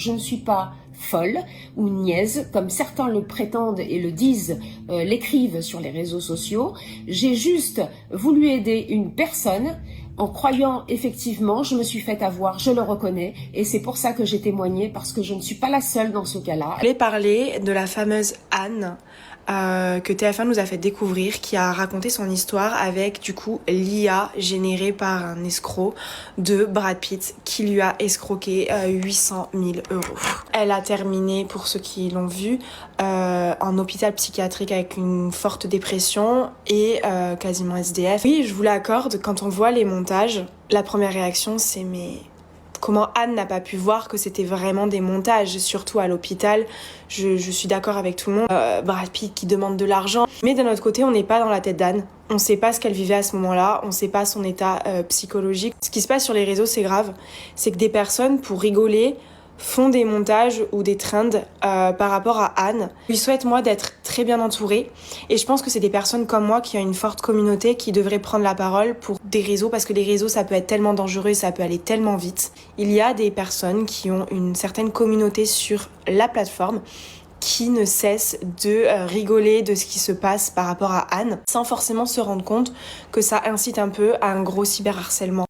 Je ne suis pas folle ou niaise, comme certains le prétendent et le disent, l'écrivent sur les réseaux sociaux. J'ai juste voulu aider une personne en croyant effectivement, je me suis fait avoir, je le reconnais, et c'est pour ça que j'ai témoigné, parce que je ne suis pas la seule dans ce cas-là. Je voulais parler de la fameuse Anne que TF1 nous a fait découvrir, qui a raconté son histoire avec du coup l'IA générée par un escroc de Brad Pitt qui lui a escroqué 800 000 €. Elle a terminé, pour ceux qui l'ont vu, en hôpital psychiatrique avec une forte dépression et quasiment SDF. Oui, je vous l'accorde, quand on voit les montages, la première réaction c'est mais... Comment Anne n'a pas pu voir que c'était vraiment des montages, surtout à l'hôpital. Je suis d'accord avec tout le monde. Brad Pitt qui demande de l'argent. Mais d'un autre côté, on n'est pas dans la tête d'Anne. On sait pas ce qu'elle vivait à ce moment-là. On sait pas son état psychologique. Ce qui se passe sur les réseaux, c'est grave. C'est que des personnes, pour rigoler, font des montages ou des trends par rapport à Anne. Je lui souhaite, moi, d'être très bien entourée. Et je pense que c'est des personnes comme moi qui ont une forte communauté qui devraient prendre la parole pour des réseaux, parce que les réseaux, ça peut être tellement dangereux, ça peut aller tellement vite. Il y a des personnes qui ont une certaine communauté sur la plateforme qui ne cessent de rigoler de ce qui se passe par rapport à Anne, sans forcément se rendre compte que ça incite un peu à un gros cyberharcèlement.